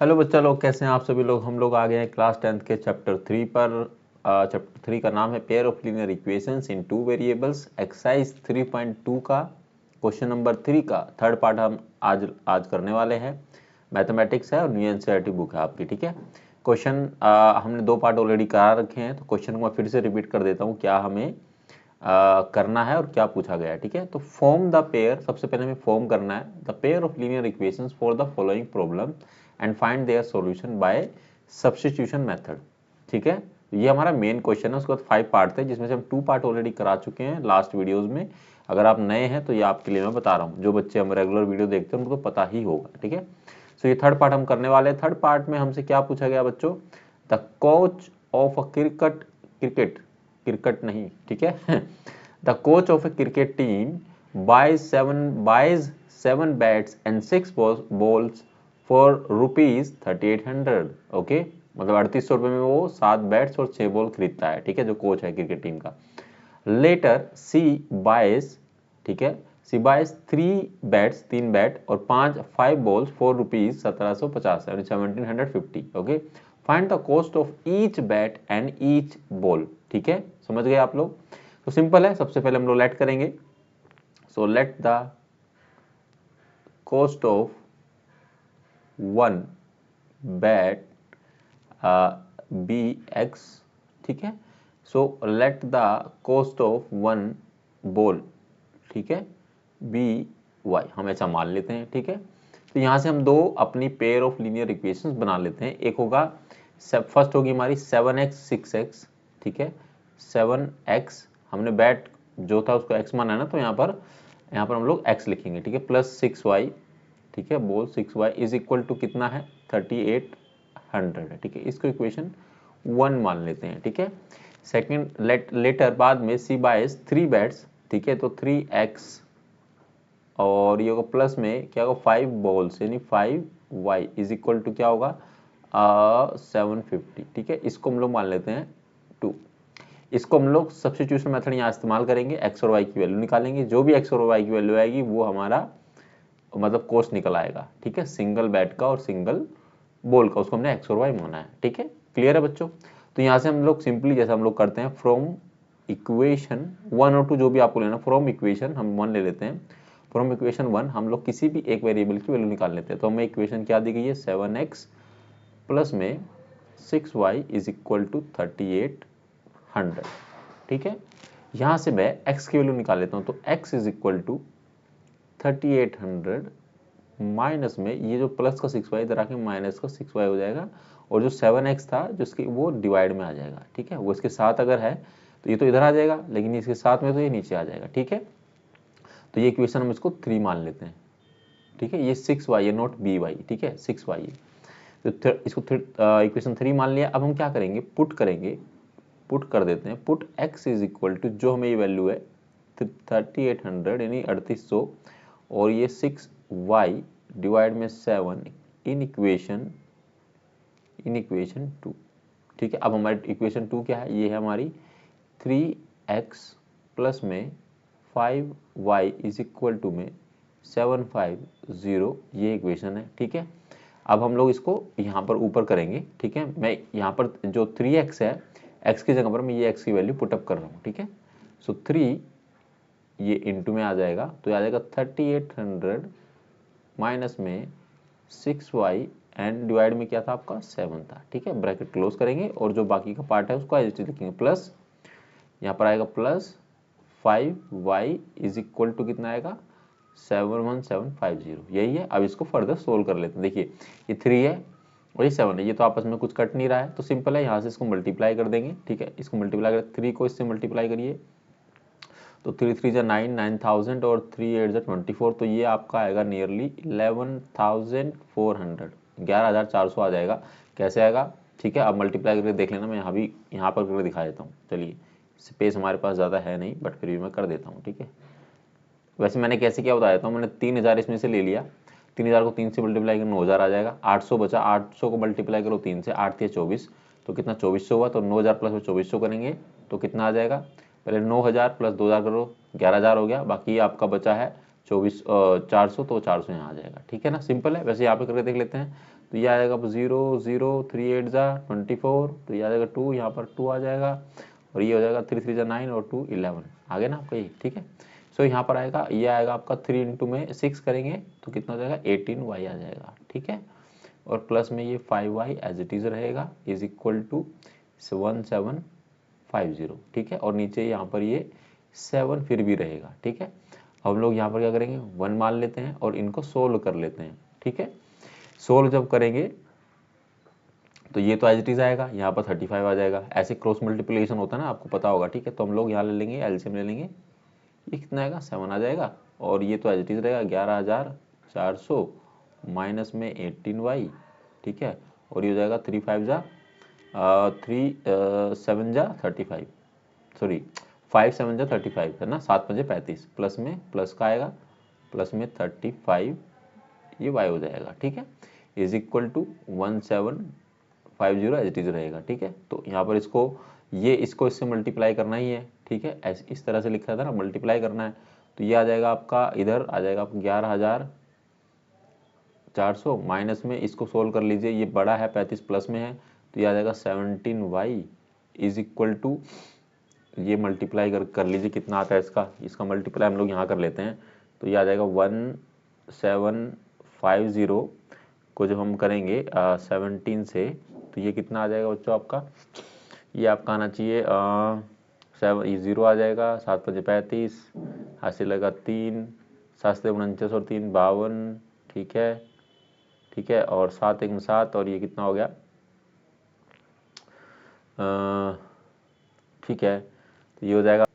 Hello बच्चा लोग, कैसे हैं आप सभी लोग। हम लोग आ गए हैं क्लास 10th के चैप्टर 3 पर। चैप्टर 3 का नाम है pair of linear equations in two variables. Exercise 3.2 का क्वेश्चन नंबर 3 का थर्ड पार्ट हम आज करने वाले हैं। मैथमेटिक्स है और न्यू एनसीईआरटी बुक है आपकी, ठीक है। क्वेश्चन हमने 2 पार्ट ऑलरेडी करा रखे हैं, तो क्वेश्चन को मैं फिर से रिपीट कर देता हूँ क्या हमें करना है और क्या पूछा गया है, ठीक है। तो फॉर्म द पेयर, सबसे पहले हमें फॉर्म करना है the pair of linear equations for the following problem and find their solution bye substitution method, ठीक है। ये हमारा मेन क्वेश्चन है। उसके बाद 5 पार्ट थे जिसमें से हम 2 पार्ट ऑलरेडी करा चुके हैं लास्ट वीडियोस में। अगर आप नए हैं तो ये आपके लिए मैं बता रहा हूँ, जो बच्चे हम रेगुलर वीडियो देखते हैं उनको पता ही होगा, ठीक है। सो ये थर्ड पार्ट हम करने वाले हैं। थर्ड पार्ट में हमसे क्या पूछा गया बच्चों, the coach of a cricket नहीं, ठीक है the coach of a cricket team buys seven bats and 6 balls for rupees 3800, okay. मतलब 3800 रुपए में वो 7 बैट्स और 6 बॉल खरीदता है, ठीक है, जो कोच है क्रिकेट टीम का। लेटर सी बाइज, ठीक है, सी बाइज 3 बैट्स, 3 बैट और 5 बॉल्स फॉर रुपीज 1750 यानी 1750, okay. Find the cost of each bat and each ball, ठीक है। समझ गए आप लोग। तो सिंपल है, सबसे पहले हम लोग लेट करेंगे। So let the cost of one bat be x, ठीक है। So let the cost of one ball, ठीक है, बी वाई, हम ऐसा मान लेते हैं, ठीक है। तो यहां से हम 2 अपनी पेयर ऑफ लीनियर इक्वेशंस बना लेते हैं। एक होगा, फर्स्ट होगी हमारी 7x 6x, ठीक है। 7x हमने बैट जो था उसको x माना है ना, तो यहाँ पर हम लोग x लिखेंगे, ठीक है, प्लस 6y, ठीक है, बोल 6y इज इक्वल टू कितना है 3800 है, ठीक है। इसको इक्वेशन 1 मान लेते हैं, ठीक है। सेकंड लेटर बाद में c बाइज 3 बैट्स, ठीक है, तो 3x और ये होगा प्लस में क्या होगा 5 बॉल्स यानी 5y इज इक्वल टू क्या होगा 750, ठीक है। इसको हम लोग मान लेते हैं 2। इसको हम लोग सब्स्टिट्यूशन मेथड यहाँ इस्तेमाल करेंगे, x और y की वैल्यू निकालेंगे। जो भी x और y की वैल्यू आएगी वो हमारा मतलब कॉस्ट निकल आएगा, ठीक है, सिंगल बैट का और सिंगल बॉल का, उसको हमने x और y माना है, ठीक है। क्लियर है बच्चों। तो यहाँ से हम लोग सिंपली जैसा हम लोग करते हैं, फ्रॉम इक्वेशन 1 और 2 जो भी आपको लेना, फ्रॉम इक्वेशन हम 1 ले लेते हैं। फ्रॉम इक्वेशन 1 हम लोग किसी भी एक वेरिएबल की वैल्यू निकाल लेते हैं। तो हमें इक्वेशन क्या दी गई है 7x प्लस में 6y इज इक्वल टू 3800, ठीक है। यहाँ से मैं x की वैल्यू निकाल लेता हूँ, तो x is equal to 3800 minus में ये जो प्लस का 6y इधर आके माइनस का 6y हो जाएगा, और जो 7x था जिसकी वो डिवाइड में आ जाएगा, ठीक है। वो इसके साथ अगर है तो ये तो इधर आ जाएगा, लेकिन इसके साथ में तो ये नीचे आ जाएगा, ठीक है। तो ये इक्वेशन हम इसको 3 मान लेते हैं, ठीक है। ये 6y है, नॉट by, ठीक है, 6y है। तो इसको इक्वेशन 3 मान लिया। अब हम क्या करेंगे, पुट कर देते हैं। Put x is equal to जो हमें ये वैल्यू है 3800 यानी 3800 और ये 6y डिवाइड में 7 इन इक्वेशन 2, ठीक है। अब हमारी इक्वेशन 2 क्या है, ये है हमारी 3x प्लस में 5y इज इक्वल टू में 750, ये इक्वेशन है, ठीक है। अब हम लोग इसको यहाँ पर ऊपर करेंगे, ठीक है। मैं यहाँ पर जो 3x है, x की जगह पर मैं ये x की वैल्यू पुटअप कर रहा हूँ, ठीक है। सो 3 ये इंटू में आ जाएगा, तो आ जाएगा 3800 माइनस में 6y एंड डिवाइड में क्या था आपका 7 था, ठीक है। ब्रैकेट क्लोज करेंगे और जो बाकी का पार्ट है उसको एज इट इज लिखेंगे, प्लस यहाँ पर आएगा plus 5y is equal to कितना आएगा 71750, यही है। अब इसको फर्दर सोल्व कर लेते हैं। देखिए ये 3 है और ये 7 है, ये तो आपस में कुछ कट नहीं रहा है, तो सिंपल है, यहाँ से इसको मल्टीप्लाई कर देंगे, ठीक है। इसको मल्टीप्लाई कर 3 को इससे मल्टीप्लाई करिए तो 3 3 जा 9, 9000 और 3 8 जा 24, तो ये आपका आएगा नियरली 11,400, 11,400 आ जाएगा। कैसे आएगा, ठीक है। अब मल्टीप्लाई करके देख लेना, मैं यहाँ पर करके दिखा देता हूँ। चलिए, स्पेस हमारे पास ज़्यादा है नहीं, बट फिर भी मैं कर देता हूँ, ठीक है। वैसे मैंने कैसे क्या बता देता हूँ, मैंने 3000 इसमें से ले लिया, 3000 को 3 से मल्टीप्लाई करो 9000 आ जाएगा। 800 बचा, 800 को मल्टीप्लाई करो 3 से, 8 या 24, तो कितना 2400 हुआ। तो 9000 प्लस में 2400 करेंगे तो कितना आ जाएगा, पहले 9000 प्लस 2000 करो 11000 हो गया, बाकी आपका बचा है 24 400, तो 400 यहाँ आ जाएगा, ठीक है ना, सिंपल है। वैसे यहाँ पे करके देख लेते हैं, तो ये आ जाएगा 0 0 3 8 जा 24, तो ये आ जाएगा 2, यहाँ पर 2 आ जाएगा, और ये हो जाएगा 3 3 जा 9 और 2 11, आ गया ना आपका ये, ठीक है। सो यहाँ पर आएगा, ये आएगा आपका 3 इंटू में 6 करेंगे तो कितना हो जाएगा 18y आ जाएगा, ठीक है। और प्लस में ये 5y एज इट इज रहेगा, इज इक्वल टू 1750, ठीक है। और नीचे यहाँ पर ये 7 फिर भी रहेगा, ठीक है। हम लोग यहाँ पर क्या करेंगे, 1 मान लेते हैं और इनको सोल्व कर लेते हैं, ठीक है। सोल्व जब करेंगे तो ये तो एज इट इज आएगा, यहाँ पर 35 आ जाएगा। ऐसे क्रॉस मल्टीप्लिकेशन होता है ना, आपको पता होगा, ठीक है। तो हम लोग यहाँ ले लेंगे, एलसीएम ले लेंगे, ये कितना आएगा 7 आ जाएगा, और ये तो एज इट इज रहेगा 11400 माइनस में 18y, ठीक है। और ये हो जाएगा 3 5 जा 3 7 जा 35, सॉरी 5 7 जा 35 है ना, 7 5 35, प्लस में प्लस का आएगा, प्लस में 35 ये y हो जाएगा, ठीक है। Is equal to 1750 as it is रहेगा, ठीक है। तो यहाँ पर इसको इसको इससे मल्टीप्लाई करना ही है, ठीक है। ऐसे इस तरह से लिखा था ना, मल्टीप्लाई करना है, तो ये आ जाएगा आपका, इधर आ जाएगा आपका 11400, माइनस में इसको सोल्व कर लीजिए, ये बड़ा है 35 प्लस में है, तो ये आ जाएगा 17y इज इक्वल टू, ये मल्टीप्लाई कर लीजिए कितना आता है इसका मल्टीप्लाई हम लोग यहाँ कर लेते हैं, तो ये आ जाएगा 1750 को जब हम करेंगे 17 से, तो ये कितना आ जाएगा बच्चों आपका, ये आपका आना चाहिए 0 आ जाएगा, 7 5 35, हासिल लगा 3, 7 से 49 और 3 52, ठीक है, ठीक है। और 7 1 7, और ये कितना हो गया, ठीक है। तो ये हो जाएगा,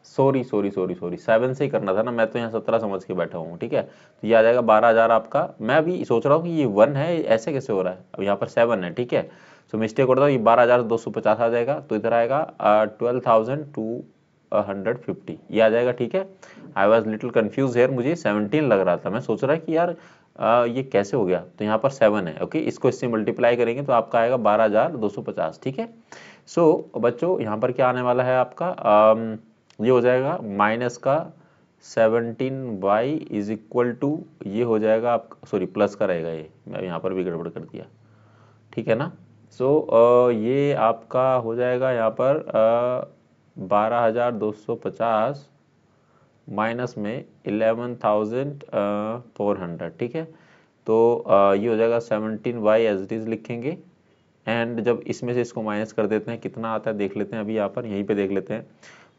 सॉरी 7 से ही करना था ना, मैं तो यहाँ 17 समझ के बैठा हूँ, ठीक है। तो ये आ जाएगा 12000 आपका। मैं अभी सोच रहा हूँ कि ये 1 है, ऐसे कैसे हो रहा है, अब यहाँ पर 7 है, ठीक है। सो मिस्टेक हो रहा था, ये 12250 आ जाएगा, तो इधर आएगा 12250 ये आ जाएगा, ठीक है। I was little confuse here, मुझे 17 लग रहा था, मैं सोच रहा कि यार ये कैसे हो गया, तो यहाँ पर 7 है, ओके। इसको इससे मल्टीप्लाई करेंगे तो आपका आएगा 12250, ठीक है। सो बच्चों यहाँ पर क्या आने वाला है आपका, ये हो जाएगा माइनस का 17y इज इक्वल टू, ये हो जाएगा आपका, सॉरी प्लस का रहेगा, ये मैं यहाँ पर भी गड़बड़ कर दिया, ठीक है ना। सो ये आपका हो जाएगा यहाँ पर 12250 माइनस में 11400, ठीक है। तो ये हो जाएगा 17y एज इट इज लिखेंगे, एंड जब इसमें से इसको माइनस कर देते हैं कितना आता है देख लेते हैं, अभी यहाँ पर यहीं पे देख लेते हैं।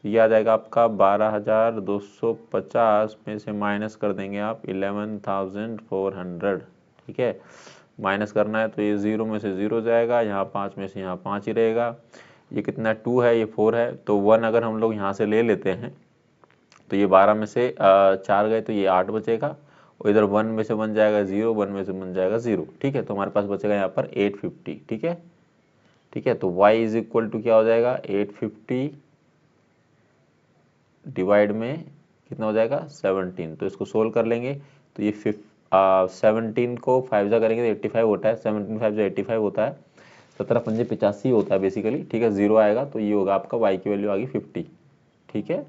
ये आ जाएगा आपका 12250 में से माइनस कर देंगे आप 11400, ठीक है। माइनस करना है तो ये 0 में से 0 जाएगा, यहाँ 5 में से यहाँ 5 ही रहेगा, ये कितना 2 है, ये 4 है, तो 1 अगर हम लोग यहाँ से ले लेते हैं तो ये 12 में से 4 गए तो ये 8 बचेगा, और इधर 1 में से 1 जाएगा 0, 1 में से 1 जाएगा 0, ठीक है। तो हमारे पास बचेगा यहाँ पर 850, ठीक है, ठीक है। तो y इज इक्वल टू क्या हो जाएगा 850 डिवाइड में कितना हो जाएगा 17, तो इसको सोल्व कर लेंगे, तो ये 17 को 5 जा करेंगे तो 85 होता है, 17 5 जा 85 होता है, 17 पंजे 85 होता है बेसिकली, ठीक है। 0 आएगा तो ये होगा आपका y की वैल्यू आ गई 50, ठीक है,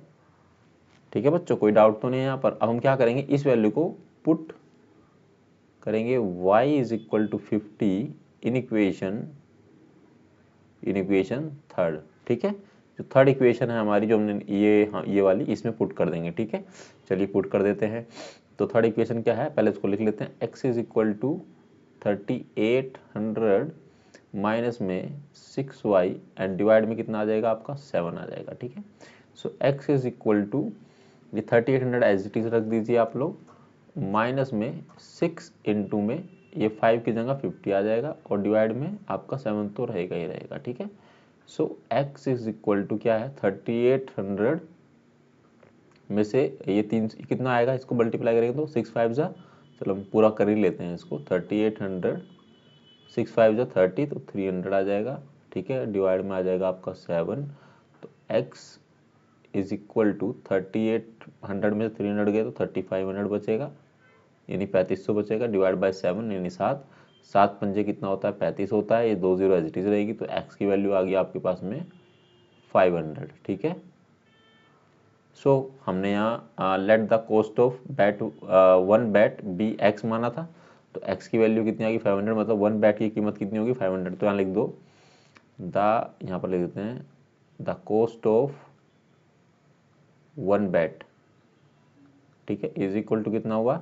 ठीक है बच्चों, कोई डाउट तो नहीं है यहाँ पर। अब हम क्या करेंगे, इस वैल्यू को पुट करेंगे y is equal to 50 in equation third, ठीक है। जो थर्ड इक्वेशन है हमारी, जो हमने ये वाली इसमें पुट कर देंगे, ठीक है। चलिए पुट कर देते हैं। तो थर्ड इक्वेशन क्या है, पहले इसको लिख लेते हैं, x is equal to 3800 minus में 6y एंड डिवाइड में कितना आ जाएगा आपका 7 आ जाएगा, ठीक है। सो x इज इक्वल टू, ये 3800 एज इट इज रख दीजिए आप लोग, माइनस में 6 इंटू में ये 5 की जगह 50 आ जाएगा, और डिवाइड में आपका 7 तो रहेगा ही रहेगा, ठीक है। सो x इज इक्वल टू क्या है 3800 में से ये 3 कितना आएगा, इसको मल्टीप्लाई करेंगे तो 6 5 जा, चलो हम पूरा कर ही लेते हैं इसको, 3800 6 5 जा 30, तो 300 आ जाएगा, ठीक है। डिवाइड में आ जाएगा आपका 7, तो x इज इक्वल टू 3800 में से 300 गए तो 3500 बचेगा, यानी 3500 बचेगा, डिवाइड बाय 7 यानी 7, 7 पंजे कितना होता है 35 होता है, ये 2 0 एज इट इज रहेगी, तो x की वैल्यू आ गई आपके पास में 500, ठीक है। सो हमने यहाँ let the cost of bat one bat be x माना था, तो एक्स की वैल्यू कितनी आ गई 500, मतलब वन बैट की कीमत कितनी होगी 500। तो यहाँ लिख दो द, यहाँ पर लिख देते हैं the cost of one bat, ठीक है, इज इक्वल टू कितना होगा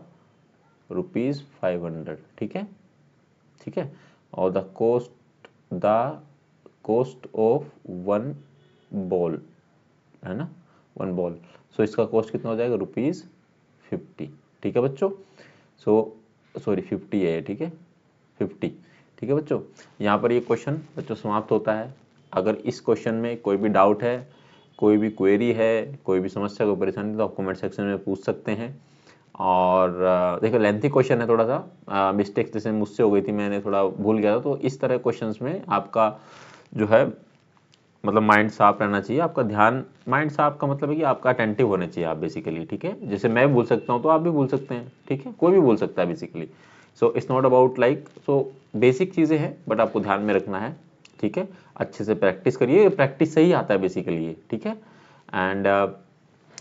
₹500, ठीक है, ठीक है। और the cost of one ball, है ना, वन बॉल, सो इसका कॉस्ट कितना हो जाएगा ₹50, ठीक है बच्चों। सो सॉरी 50 है, ठीक है 50, ठीक है बच्चों। यहाँ पर ये क्वेश्चन बच्चों समाप्त होता है। अगर इस क्वेश्चन में कोई भी डाउट है, कोई भी क्वेरी है, कोई भी समस्या, कोई परेशानी, तो आप कमेंट सेक्शन में पूछ सकते हैं। और देखो लेंथी क्वेश्चन है थोड़ा सा, मिस्टेक जैसे मुझसे हो गई थी, मैंने थोड़ा भूल गया था, तो इस तरह क्वेश्चंस में आपका जो है मतलब माइंड साफ रहना चाहिए, आपका ध्यान, माइंड साफ का मतलब है कि आपका अटेंटिव होना चाहिए आप बेसिकली, ठीक है। जैसे मैं भूल सकता हूँ तो आप भी भूल सकते हैं, ठीक है, कोई भी भूल सकता है basically. So it's not about like, so basic चीज़ें हैं बट आपको ध्यान में रखना है, ठीक है। अच्छे से प्रैक्टिस करिए, प्रैक्टिस से ही आता है बेसिकली ये, ठीक है। एंड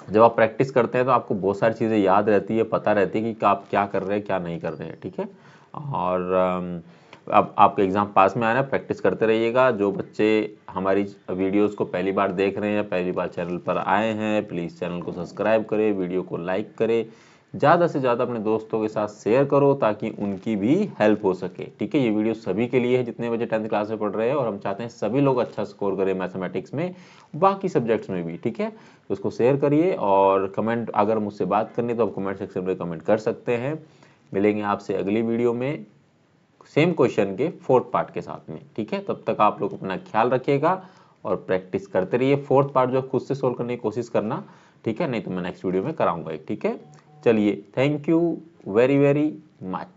जब आप प्रैक्टिस करते हैं तो आपको बहुत सारी चीज़ें याद रहती है, पता रहती है कि आप क्या कर रहे हैं क्या नहीं कर रहे हैं, ठीक है। और अब आपके एग्ज़ाम पास में आ रहा है, प्रैक्टिस करते रहिएगा। जो बच्चे हमारी वीडियोस को पहली बार देख रहे हैं या पहली बार चैनल पर आए हैं, प्लीज़ चैनल को सब्सक्राइब करें, वीडियो को लाइक करें, ज़्यादा से ज़्यादा अपने दोस्तों के साथ शेयर करो ताकि उनकी भी हेल्प हो सके, ठीक है। ये वीडियो सभी के लिए है जितने बच्चे 10th क्लास में पढ़ रहे हैं, और हम चाहते हैं सभी लोग अच्छा स्कोर करें मैथमेटिक्स में, बाकी सब्जेक्ट्स में भी, ठीक है। तो उसको शेयर करिए, और कमेंट अगर मुझसे बात करनी तो आप कमेंट सेक्शन में कमेंट कर सकते हैं। मिलेंगे आपसे अगली वीडियो में सेम क्वेश्चन के 4th पार्ट के साथ में, ठीक है। तब तक आप लोग अपना ख्याल रखिएगा और प्रैक्टिस करते रहिए। 4th पार्ट जो खुद से सोल्व करने की कोशिश करना, ठीक है, नहीं तो मैं नेक्स्ट वीडियो में कराऊंगा एक, ठीक है। चलिए, thank you very very much.